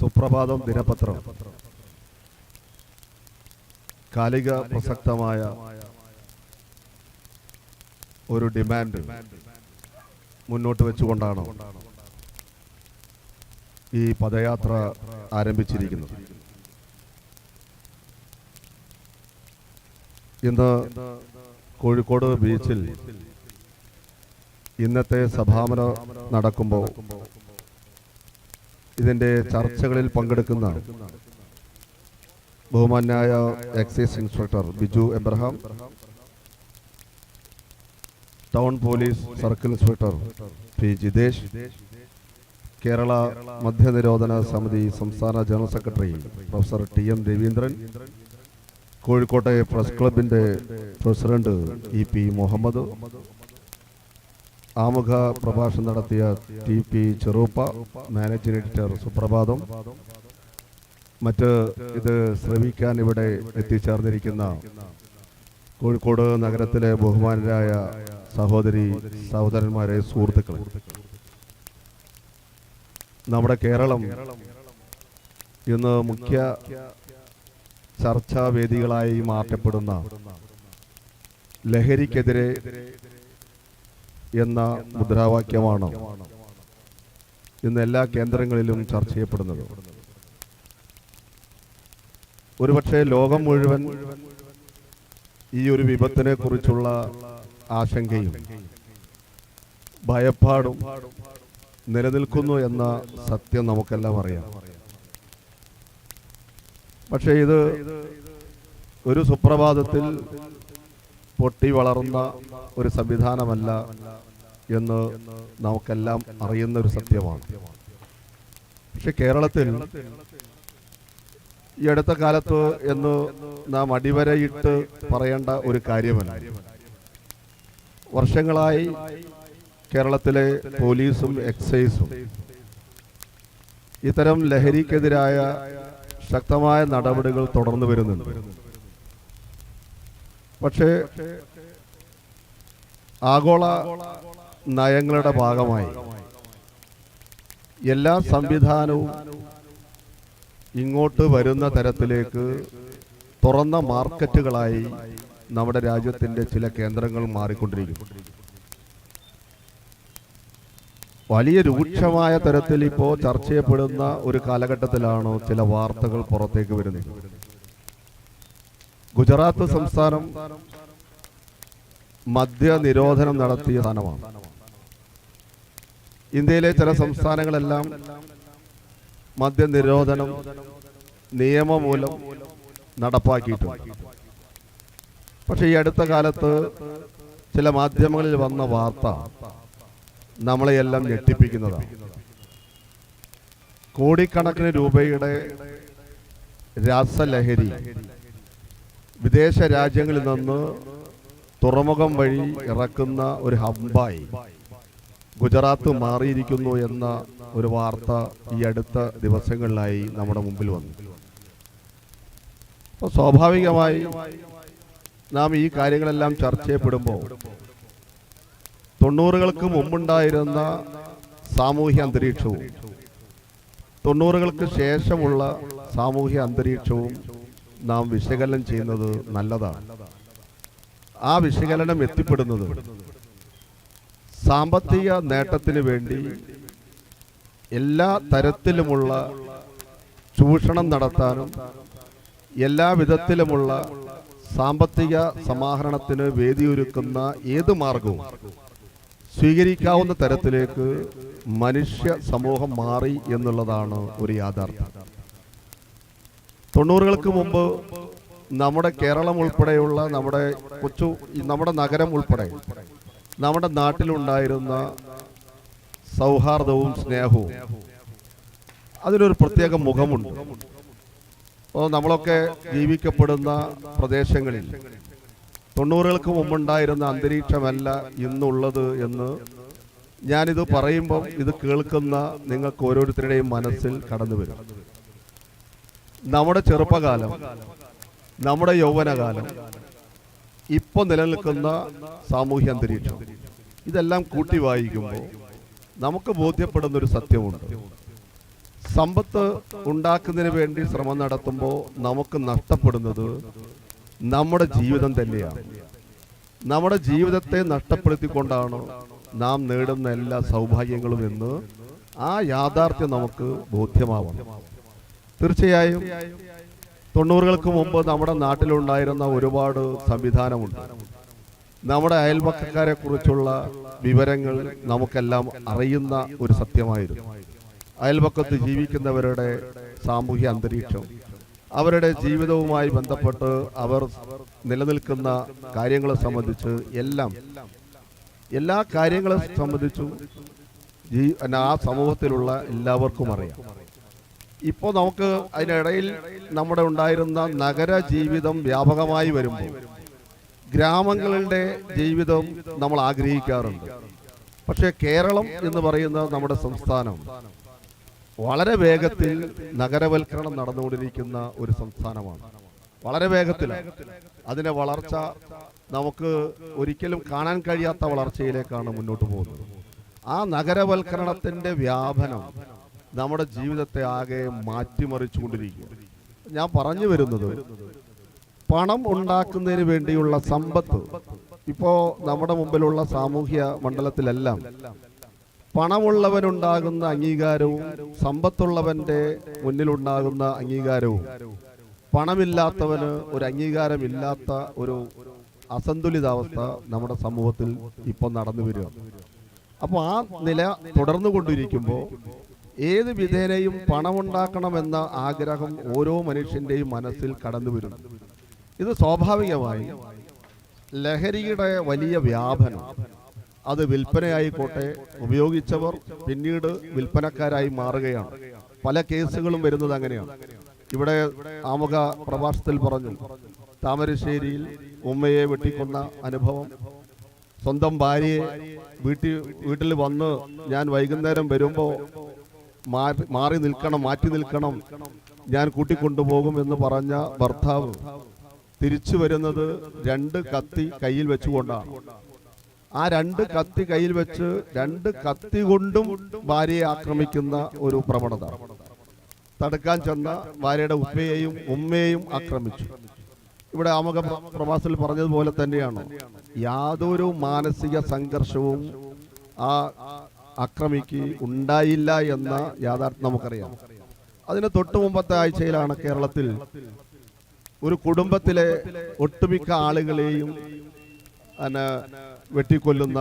സുപ്രഭാതം ദിനപത്രം കാലിക പ്രസക്തമായ ഒരു ഡിമാൻഡ് മുന്നോട്ട് വെച്ചുകൊണ്ടാണ് ഈ പദയാത്ര ആരംഭിച്ചിരിക്കുന്നത്. ഇന്ന് കോഴിക്കോട് ബീച്ചിൽ ഇന്നത്തെ സഭാമനം നടക്കുമ്പോൾ ഇതിൻ്റെ ചർച്ചകളിൽ പങ്കെടുക്കുന്ന ബഹുമാന്യായ excise inspector Biju Abraham, town police circle inspector P Jithesh, Kerala മദ്യനിരോധന സമിതി സംസ്ഥാന general secretary professor T M Raveendran, കോഴിക്കോട്ടെ പ്രസ് ക്ലബിൻ്റെ പ്രസിഡന്റ് ഇ പി മുഹമ്മദ്, ആമുഖ പ്രഭാഷണം നടത്തിയ ടി പി ചെറുപ്പ, മാനേജിംഗ് എഡിറ്റർ സുപ്രഭാതം, മറ്റ് ഇത് ശ്രവിക്കാൻ ഇവിടെ എത്തിച്ചേർന്നിരിക്കുന്ന കോഴിക്കോട് നഗരത്തിലെ ബഹുമാനരായ സഹോദരി സഹോദരന്മാരെ, സുഹൃത്തുക്കൾ, നമ്മുടെ കേരളം ഇന്ന് മുഖ്യ ചർച്ചാവേദികളായി മാറ്റപ്പെടുന്ന ലഹരിക്കെതിരെ എന്ന മുദ്രാവാക്യമാണ് ഇന്ന് എല്ലാ കേന്ദ്രങ്ങളിലും ചർച്ച ചെയ്യപ്പെടുന്നത്. ഒരുപക്ഷെ ലോകം മുഴുവൻ ഈ ഒരു വിപത്തിനെ കുറിച്ചുള്ള ആശങ്കയും ഭയപ്പാടും നിലനിൽക്കുന്നു എന്ന സത്യം നമുക്കെല്ലാം അറിയാം. പക്ഷേ ഇത് ഒരു സുപ്രഭാതത്തിൽ പൊട്ടി വളർന്ന ഒരു സംവിധാനമല്ല എന്ന് നമുക്കെല്ലാം അറിയുന്ന ഒരു സത്യമാണ്. പക്ഷെ കേരളത്തിൽ ഈ അടുത്ത കാലത്ത് എന്ന് നാം അടിവരയിട്ട് പറയേണ്ട ഒരു കാര്യമല്ല. വർഷങ്ങളായി കേരളത്തിലെ പോലീസും എക്സൈസും ഇത്തരം ലഹരിക്കെതിരായ ശക്തമായ നടപടികൾ തുടർന്നു വരുന്നുണ്ട്. പക്ഷേ ആഗോള നയങ്ങളുടെ ഭാഗമായി എല്ലാ സംവിധാനവും ഇങ്ങോട്ട് വരുന്ന തരത്തിലേക്ക് തുറന്ന മാർക്കറ്റുകളായി നമ്മുടെ രാജ്യത്തിൻ്റെ ചില കേന്ദ്രങ്ങൾ മാറിക്കൊണ്ടിരിക്കുന്നു. വലിയ രൂക്ഷമായ തരത്തിൽ ഇപ്പോൾ ചർച്ച ചെയ്യപ്പെടുന്ന ഒരു കാലഘട്ടത്തിലാണ് ചില വാർത്തകൾ പുറത്തേക്ക് വരുന്നത്. ഗുജറാത്ത് സംസ്ഥാനം മദ്യനിരോധനം നടത്തിയ സ്ഥാനമാണ്. ഇന്ത്യയിലെ ചില സംസ്ഥാനങ്ങളെല്ലാം മദ്യനിരോധനം നിയമം മൂലം നടപ്പാക്കിയിട്ടുണ്ട്. പക്ഷെ ഈ അടുത്ത കാലത്ത് ചില മാധ്യമങ്ങളിൽ വന്ന വാർത്ത നമ്മളെയെല്ലാം ഞെട്ടിപ്പിക്കുന്നതാണ്. കോടിക്കണക്കിന് രൂപയുടെ രാസലഹരി വിദേശ രാജ്യങ്ങളിൽ നിന്ന് തുറമുഖം വഴി ഇറക്കുന്ന ഒരു ഹബ്ബായി ഗുജറാത്ത് മാറിയിരിക്കുന്നു എന്ന ഒരു വാർത്ത ഈ അടുത്ത ദിവസങ്ങളിലായി നമ്മുടെ മുമ്പിൽ വന്നു. അപ്പോൾ സ്വാഭാവികമായി നാം ഈ കാര്യങ്ങളെല്ലാം ചർച്ച ചെയ്യപ്പെടുമ്പോൾ 90-കൾക്ക് മുമ്പുണ്ടായിരുന്ന സാമൂഹ്യ അന്തരീക്ഷവും 90-കൾക്ക് ശേഷമുള്ള സാമൂഹ്യ അന്തരീക്ഷവും നാം വിശകലനം ചെയ്യുന്നത് നല്ലതാണ്. ആ വിശകലനം എത്തിപ്പെടുന്നത് സാമ്പത്തിക നേട്ടത്തിന് വേണ്ടി എല്ലാ തരത്തിലുമുള്ള ചൂഷണം നടത്താനും എല്ലാ വിധത്തിലുമുള്ള സാമ്പത്തിക സമാഹരണത്തിന് വേദിയൊരുക്കുന്ന ഏത് മാർഗവും സ്വീകരിക്കാവുന്ന തരത്തിലേക്ക് മനുഷ്യ സമൂഹം മാറി എന്നുള്ളതാണ് ഒരു യാഥാർത്ഥ്യം. 90-കൾക്ക് മുമ്പ് നമ്മുടെ കേരളം ഉൾപ്പെടെയുള്ള നമ്മുടെ നഗരം ഉൾപ്പെടെ നമ്മുടെ നാട്ടിലുണ്ടായിരുന്ന സൗഹാർദ്ദവും സ്നേഹവും അതിനൊരു പ്രത്യേക മുഖമുണ്ട്. അപ്പോൾ നമ്മളൊക്കെ ജീവിക്കപ്പെടുന്ന പ്രദേശങ്ങളിൽ 90-കൾക്ക് മുമ്പുണ്ടായിരുന്ന അന്തരീക്ഷമല്ല ഇന്നുള്ളത് എന്ന് ഞാനിത് പറയുമ്പം ഇത് കേൾക്കുന്ന നിങ്ങൾക്ക് ഓരോരുത്തരുടെയും മനസ്സിൽ കടന്നു വരും. നമ്മുടെ ചെറുപ്പകാലം, നമ്മുടെ യൗവനകാലം, ഇപ്പോൾ നിലനിൽക്കുന്ന സാമൂഹ്യ അന്തരീക്ഷം, ഇതെല്ലാം കൂട്ടി വായിക്കുമ്പോൾ നമുക്ക് ബോധ്യപ്പെടുന്നൊരു സത്യമുണ്ട്. സമ്പത്ത് ഉണ്ടാക്കുന്നതിന് വേണ്ടി ശ്രമം നടത്തുമ്പോൾ നമുക്ക് നഷ്ടപ്പെടുന്നത് നമ്മുടെ ജീവിതം തന്നെയാണ്. നമ്മുടെ ജീവിതത്തെ നഷ്ടപ്പെടുത്തിക്കൊണ്ടാണ് നാം നേടുന്ന എല്ലാ സൗഭാഗ്യങ്ങളും എന്ന് ആ യാഥാർത്ഥ്യം നമുക്ക് ബോധ്യമാവണം. തീർച്ചയായും 90-കൾക്ക് മുമ്പ് നമ്മുടെ നാട്ടിലുണ്ടായിരുന്ന ഒരുപാട് സംവിധാനമുണ്ട്. നമ്മുടെ അയൽപക്കക്കാരെ കുറിച്ചുള്ള വിവരങ്ങൾ നമുക്കെല്ലാം അറിയുന്ന ഒരു സത്യമായിരുന്നു. അയൽപക്കത്ത് ജീവിക്കുന്നവരുടെ സാമൂഹ്യ അന്തരീക്ഷം, അവരുടെ ജീവിതവുമായി ബന്ധപ്പെട്ട് അവർ നിലനിൽക്കുന്ന കാര്യങ്ങളെ സംബന്ധിച്ച് എല്ലാ കാര്യങ്ങളെ സംബന്ധിച്ചും ആ സമൂഹത്തിലുള്ള എല്ലാവർക്കും അറിയാം. ഇപ്പോൾ നമുക്ക് അതിനിടയിൽ നമ്മുടെ ഉണ്ടായിരുന്ന നഗര ജീവിതം വ്യാപകമായി വരുമ്പോൾ ഗ്രാമങ്ങളുടെ ജീവിതം നമ്മൾ ആഗ്രഹിക്കാറുണ്ട്. പക്ഷേ കേരളം എന്ന് പറയുന്ന നമ്മുടെ സംസ്ഥാനം വളരെ വേഗത്തിൽ നഗരവൽക്കരണം നടന്നുകൊണ്ടിരിക്കുന്ന ഒരു സംസ്ഥാനമാണ്. വളരെ വേഗത്തിലാണ്. അതിന്റെ വളർച്ച നമുക്ക് ഒരിക്കലും കാണാൻ കഴിയാത്ത വളർച്ചയിലേക്കാണ് മുന്നോട്ട് പോകുന്നത്. ആ നഗരവൽക്കരണത്തിന്റെ വ്യാപനം നമ്മുടെ ജീവിതത്തെ ആകെ മാറ്റിമറിച്ചുകൊണ്ടിരിക്കുക. ഞാൻ പറഞ്ഞു വരുന്നത്, പണം ഉണ്ടാക്കുന്നതിന് വേണ്ടിയുള്ള സമ്പത്ത് ഇപ്പോ നമ്മുടെ മുമ്പിലുള്ള സാമൂഹ്യ മണ്ഡലത്തിലെല്ലാം പണമുള്ളവനുണ്ടാകുന്ന അംഗീകാരവും സമ്പത്തുള്ളവന്റെ മുന്നിലുണ്ടാകുന്ന അംഗീകാരവും പണമില്ലാത്തവന് ഒരു അംഗീകാരമില്ലാത്ത ഒരു അസന്തുലിതാവസ്ഥ നമ്മുടെ സമൂഹത്തിൽ ഇപ്പോൾ നടന്നു വരിക. അപ്പോൾ ആ നില തുടർന്നു കൊണ്ടിരിക്കുമ്പോൾ ഏത് വിധേനയും പണമുണ്ടാക്കണമെന്ന ആഗ്രഹം ഓരോ മനുഷ്യന്റെയും മനസ്സിൽ കടന്നു വരുന്നു. ഇത് സ്വാഭാവികമായി ലഹരിയുടെ വലിയ വ്യാപനം, അത് വിൽപ്പനയായിക്കോട്ടെ, ഉപയോഗിച്ചവർ പിന്നീട് വിൽപ്പനക്കാരായി മാറുകയാണ്. പല കേസുകളും വരുന്നത് അങ്ങനെയാണ്. ഇവിടെ ആമുഖ പ്രഭാഷണത്തിൽ പറഞ്ഞു, താമരശ്ശേരിയിൽ ഉമ്മയെ വെട്ടിക്കൊന്ന അനുഭവം, സ്വന്തം ഭാര്യയെ വീട്ടിൽ വന്ന് ഞാൻ വൈകുന്നേരം വരുമ്പോൾ മാറ്റി നിൽക്കണം, ഞാൻ കൂട്ടിക്കൊണ്ടുപോകും എന്ന് പറഞ്ഞ ഭർത്താവ് തിരിച്ചു വരുന്നത് 2 കത്തി കയ്യിൽ വെച്ചുകൊണ്ടാണ്. ആ 2 കത്തി കയ്യിൽ വെച്ച് 2 കത്തി കൊണ്ടും ഭാര്യയെ ആക്രമിക്കുന്ന ഒരു പ്രവണത. തടുക്കാൻ ചെന്ന ഭാര്യയുടെ ഉപ്പയെയും ഉമ്മയെയും ആക്രമിച്ചു. ഇവിടെ ആമുഖ പ്രഭാഷണത്തിൽ പറഞ്ഞതുപോലെ തന്നെയാണ്, യാതൊരു മാനസിക സംഘർഷവും ആ അക്രമിക്ക് ഉണ്ടായില്ല എന്ന യാഥാർത്ഥ്യം നമുക്കറിയാം. അതിന് തൊട്ടു മുമ്പത്തെ ആഴ്ചയിലാണ് കേരളത്തിൽ ഒരു കുടുംബത്തിലെ ഒട്ടുമിക്ക ആളുകളെയും വെട്ടിക്കൊല്ലുന്ന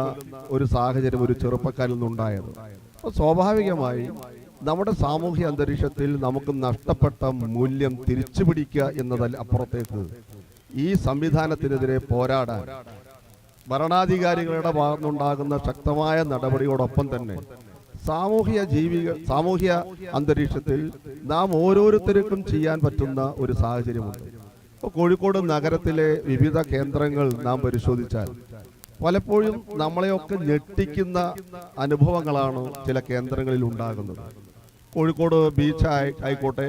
ഒരു സാഹചര്യം ഒരു ചെറുപ്പക്കാരിൽ നിന്നുണ്ടായത്. സ്വാഭാവികമായി നമ്മുടെ സാമൂഹ്യ അന്തരീക്ഷത്തിൽ നമുക്ക് നഷ്ടപ്പെട്ട മൂല്യം തിരിച്ചു പിടിക്കുക എന്നതല്ല അപ്പുറത്തേക്ക് ഈ സംവിധാനത്തിനെതിരെ പോരാടാൻ ഭരണാധികാരികളുടെ ഭാഗത്തുനിന്നുണ്ടാകുന്ന ശക്തമായ നടപടിയോടൊപ്പം തന്നെ സാമൂഹ്യ അന്തരീക്ഷത്തിൽ നാം ഓരോരുത്തർക്കും ചെയ്യാൻ പറ്റുന്ന ഒരു സാഹചര്യമുണ്ട്. കോഴിക്കോട് നഗരത്തിലെ വിവിധ കേന്ദ്രങ്ങൾ നാം പരിശോധിച്ചാൽ പലപ്പോഴും നമ്മളെയൊക്കെ ഞെട്ടിക്കുന്ന അനുഭവങ്ങളാണ് ചില കേന്ദ്രങ്ങളിൽ ഉണ്ടാകുന്നത്. കോഴിക്കോട് ബീച്ച് ആയിക്കോട്ടെ,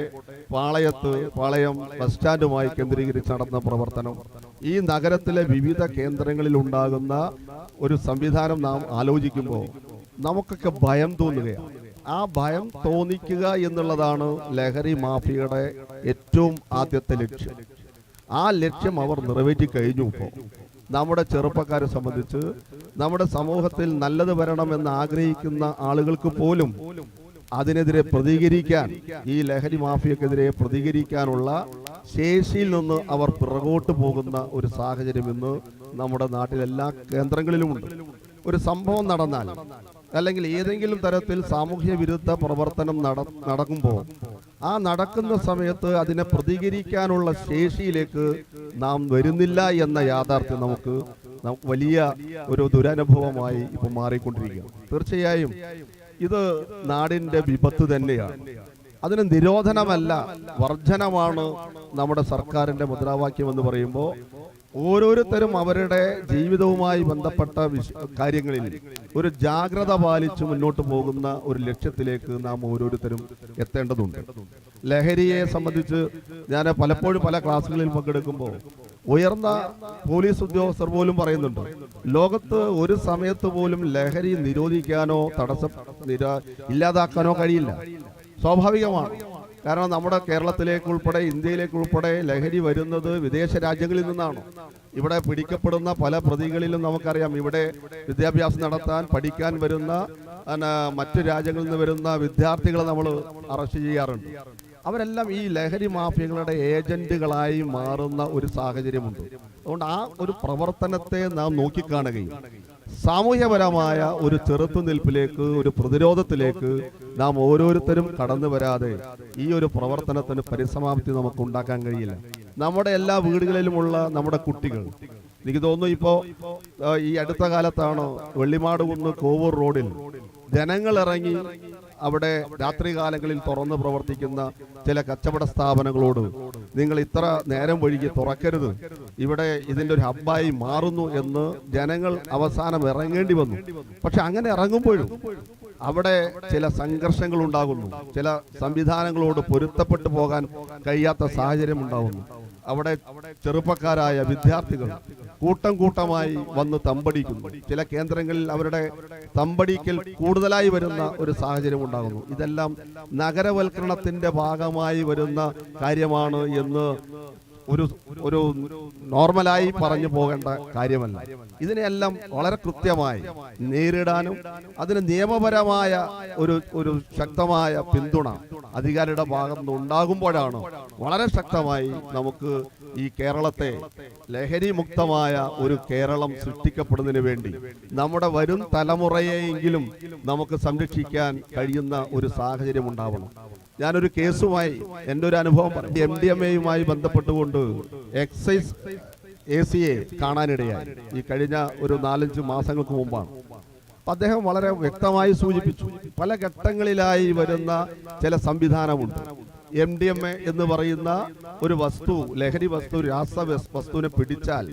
പാളയം ബസ് സ്റ്റാൻഡുമായി കേന്ദ്രീകരിച്ച് നടന്ന പ്രവർത്തനം, ഈ നഗരത്തിലെ വിവിധ കേന്ദ്രങ്ങളിൽ ഉണ്ടാകുന്ന ഒരു സംവിധാനം നാം ആലോചിക്കുമ്പോൾ നമുക്കൊക്കെ ഭയം തോന്നുകയാണ്. ആ ഭയം തോന്നിക്കുക എന്നുള്ളതാണ് ലഹരി മാഫിയയുടെ ഏറ്റവും ആദ്യത്തെ ലക്ഷ്യം. ആ ലക്ഷ്യം അവർ നിറവേറ്റി കഴിഞ്ഞു. ഇപ്പോൾ നമ്മുടെ ചെറുപ്പക്കാരെ സംബന്ധിച്ച് നമ്മുടെ സമൂഹത്തിൽ നല്ലത് വരണമെന്ന് ആഗ്രഹിക്കുന്ന ആളുകൾക്ക് പോലും അതിനെതിരെ പ്രതികരിക്കാൻ, ഈ ലഹരി മാഫിയക്കെതിരെ പ്രതികരിക്കാനുള്ള ശേഷിയിൽ നിന്ന് അവർ പിറകോട്ട് പോകുന്ന ഒരു സാഹചര്യം ഇന്ന് നമ്മുടെ നാട്ടിലെല്ലാ കേന്ദ്രങ്ങളിലുമുണ്ട്. ഒരു സംഭവം നടന്നാൽ അല്ലെങ്കിൽ ഏതെങ്കിലും തരത്തിൽ സാമൂഹ്യ വിരുദ്ധ പ്രവർത്തനം നടക്കുമ്പോൾ ആ നടക്കുന്ന സമയത്ത് അതിനെ പ്രതികരിക്കാനുള്ള ശേഷിയിലേക്ക് നാം വരുന്നില്ല എന്ന യാഥാർത്ഥ്യം നമുക്ക് വലിയ ഒരു ദുരനുഭവമായി ഇപ്പൊ മാറിക്കൊണ്ടിരിക്കുകയാണ്. തീർച്ചയായും ഇത് നാടിന്റെ വിപത്ത് തന്നെയാണ്. അതിന് നിരോധനമല്ല, വർധനമാണ് നമ്മുടെ സർക്കാരിന്റെ മുദ്രാവാക്യം എന്ന് പറയുമ്പോൾ ഓരോരുത്തരും അവരുടെ ജീവിതവുമായി ബന്ധപ്പെട്ട കാര്യങ്ങളിൽ ഒരു ജാഗ്രത പാലിച്ച് മുന്നോട്ട് പോകുന്ന ഒരു ലക്ഷ്യത്തിലേക്ക് നാം ഓരോരുത്തരും എത്തേണ്ടതുണ്ട്. ലഹരിയെ സംബന്ധിച്ച് ഞാൻ പലപ്പോഴും പല ക്ലാസ്സുകളിൽ പങ്കെടുക്കുമ്പോൾ ഉയർന്ന പോലീസ് ഉദ്യോഗസ്ഥർ പോലും പറയുന്നുണ്ട്, ലോകത്ത് ഒരു സമയത്ത് പോലും ലഹരി നിരോധിക്കാനോ ഇല്ലാതാക്കാനോ കഴിയില്ല. സ്വാഭാവികമാണ്. കാരണം നമ്മുടെ കേരളത്തിലേക്ക് ഉൾപ്പെടെ ഇന്ത്യയിലേക്ക് ഉൾപ്പെടെ ലഹരി വരുന്നത് വിദേശ രാജ്യങ്ങളിൽ നിന്നാണ്. ഇവിടെ പിടിക്കപ്പെടുന്ന പല പ്രതികളിലും നമുക്കറിയാം, ഇവിടെ വിദ്യാഭ്യാസം നടത്താൻ പഠിക്കാൻ വരുന്ന മറ്റു രാജ്യങ്ങളിൽ നിന്ന് വരുന്ന വിദ്യാർത്ഥികളെ നമ്മൾ അറസ്റ്റ് ചെയ്യാറുണ്ട്. അവരെല്ലാം ഈ ലഹരി മാഫിയകളുടെ ഏജന്റുകളായി മാറുന്ന ഒരു സാഹചര്യമുണ്ട്. അതുകൊണ്ട് ആ ഒരു പ്രവർത്തനത്തെ നാം നോക്കിക്കാണുകയും സാമൂഹ്യപരമായ ഒരു ചെറുത്തുനിൽപ്പിലേക്ക്, ഒരു പ്രതിരോധത്തിലേക്ക് നാം ഓരോരുത്തരും കടന്നു വരാതെ ഈ ഒരു പ്രവർത്തനത്തിന് പരിസമാപ്തി നമുക്ക് ഉണ്ടാക്കാൻ കഴിയില്ല. നമ്മുടെ എല്ലാ വീടുകളിലുമുള്ള നമ്മുടെ കുട്ടികൾ, എനിക്ക് തോന്നുന്നു ഇപ്പോൾ ഈ അടുത്ത കാലത്താണ് വെള്ളിമാടുകുന്ന് കോവൂർ റോഡിൽ ജനങ്ങൾ ഇറങ്ങി അവിടെ രാത്രികാലങ്ങളിൽ തുറന്ന് പ്രവർത്തിക്കുന്ന ചില കച്ചവട സ്ഥാപനങ്ങളോട് നിങ്ങൾ ഇത്ര നേരം വൈകി തുറക്കരുത്, ഇവിടെ ഇതിൻ്റെ ഒരു ഹബ്ബായി മാറുന്നു എന്ന് ജനങ്ങൾ അവസാനം ഇറങ്ങേണ്ടി വന്നു. പക്ഷെ അങ്ങനെ ഇറങ്ങുമ്പോഴും അവിടെ ചില സംഘർഷങ്ങൾ ഉണ്ടാകുന്നു, ചില സംവിധാനങ്ങളോട് പൊരുത്തപ്പെട്ടു പോകാൻ കഴിയാത്ത സാഹചര്യം ഉണ്ടാകുന്നു. അവിടെ ചെറുപ്പക്കാരായ വിദ്യാർത്ഥികൾ കൂട്ടം കൂട്ടമായി വന്ന് തമ്പടിക്കുന്നു. ചില കേന്ദ്രങ്ങളിൽ അവരുടെ തമ്പടിക്കൽ കൂടുതലായി വരുന്ന ഒരു സാഹചര്യം ഉണ്ടാകുന്നു. ഇതെല്ലാം നഗരവൽക്കരണത്തിന്റെ ഭാഗമായി വരുന്ന കാര്യമാണ് എന്ന് ഒരു നോർമലായി പറഞ്ഞു പോകേണ്ട കാര്യമല്ല. ഇതിനെല്ലാം വളരെ കൃത്യമായി നേരിടാനും അതിന് നിയമപരമായ ഒരു ശക്തമായ പിന്തുണ അധികാരിയുടെ ഭാഗത്ത് ഉണ്ടാകുമ്പോഴാണ് വളരെ ശക്തമായി നമുക്ക് ഈ കേരളത്തെ ലഹരി മുക്തമായ ഒരു കേരളം സൃഷ്ടിക്കപ്പെടുന്നതിന് വേണ്ടി നമ്മുടെ വരും തലമുറയെയെങ്കിലും നമുക്ക് സംരക്ഷിക്കാൻ കഴിയുന്ന ഒരു സാഹചര്യം ഉണ്ടാവണം. ഞാനൊരു കേസുമായി എൻ്റെ ഒരു അനുഭവം പറയും. MDMA ബന്ധപ്പെട്ടുകൊണ്ട് എക്സൈസ് ACയെ കാണാനിടയായി. ഈ കഴിഞ്ഞ ഒരു 4-5 മാസങ്ങൾക്ക് മുമ്പാണ്. അദ്ദേഹം വളരെ വ്യക്തമായി സൂചിപ്പിച്ചു, പല ഘട്ടങ്ങളിലായി വരുന്ന ചില സംവിധാനമുണ്ട്. MDMA എന്ന് പറയുന്ന ഒരു വസ്തു, ലഹരി വസ്തു, വസ്തുവിനെ പിടിച്ചാൽ,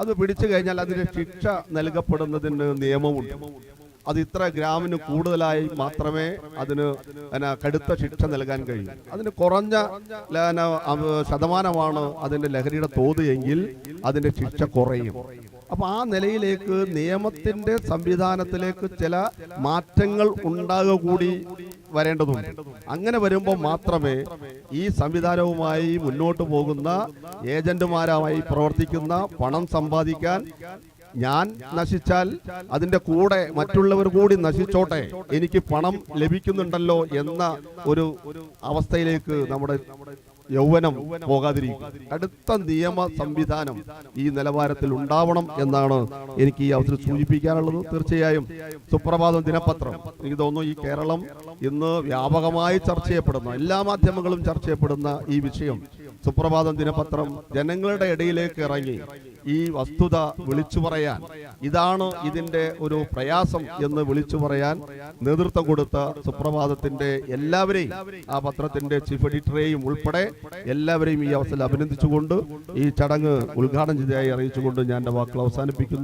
അത് പിടിച്ചു കഴിഞ്ഞാൽ അതിന് ശിക്ഷ നൽകപ്പെടുന്നതിന് നിയമമുണ്ട്. അത് ഇത്ര ഗ്രാമിന് കൂടുതലായി മാത്രമേ അതിന് കടുത്ത ശിക്ഷ നൽകാൻ കഴിയൂ. അതിന് കുറഞ്ഞ ശതമാനമാണ് അതിന്റെ ലഹരിയുടെ തോത് എങ്കിൽ അതിന്റെ ശിക്ഷ കുറയും. അപ്പൊ ആ നിലയിലേക്ക് നിയമത്തിന്റെ സംവിധാനത്തിലേക്ക് ചില മാറ്റങ്ങൾ ഉണ്ടാകുക കൂടി വരേണ്ടതുണ്ട്. അങ്ങനെ വരുമ്പോൾ മാത്രമേ ഈ സംവിധാനവുമായി മുന്നോട്ട് പോകുന്ന ഏജന്റുമാരായി പ്രവർത്തിക്കുന്ന പണം സമ്പാദിക്കാൻ, ഞാൻ നശിച്ചാൽ അതിന്റെ കൂടെ മറ്റുള്ളവർ കൂടി നശിച്ചോട്ടെ, എനിക്ക് പണം ലഭിക്കുന്നുണ്ടല്ലോ എന്ന ഒരു അവസ്ഥയിലേക്ക് നമ്മുടെ യൗവനം പോകാതിരിക്കും. അടുത്ത നിയമ സംവിധാനം ഈ നിലവാരത്തിൽ ഉണ്ടാവണം എന്നാണ് എനിക്ക് ഈ അവസരം സൂചിപ്പിക്കാനുള്ളത്. തീർച്ചയായും സുപ്രഭാതം ദിനപത്രം, എനിക്ക് തോന്നുന്നു ഈ കേരളം ഇന്ന് വ്യാപകമായി ചർച്ച ചെയ്യപ്പെടുന്ന, എല്ലാ മാധ്യമങ്ങളും ചർച്ച ചെയ്യപ്പെടുന്ന ഈ വിഷയം, സുപ്രഭാതം ദിനപത്രം ജനങ്ങളുടെ ഇടയിലേക്ക് ഇറങ്ങി ഈ വസ്തുത വിളിച്ചു പറയാൻ, ഇതാണ് ഇതിന്റെ ഒരു പ്രയാസം എന്ന് വിളിച്ചു പറയാൻ നേതൃത്വം കൊടുത്ത സുപ്രഭാതത്തിന്റെ എല്ലാവരെയും, ആ പത്രത്തിന്റെ ചീഫ് എഡിറ്ററെയും ഉൾപ്പെടെ എല്ലാവരെയും ഈ അവസരം അഭിനന്ദിച്ചുകൊണ്ട് ഈ ചടങ്ങ് ഉദ്ഘാടനം ചെയ്തതായി അറിയിച്ചുകൊണ്ട് ഞാൻ എൻ്റെ വാക്കുകൾ അവസാനിപ്പിക്കുന്നു.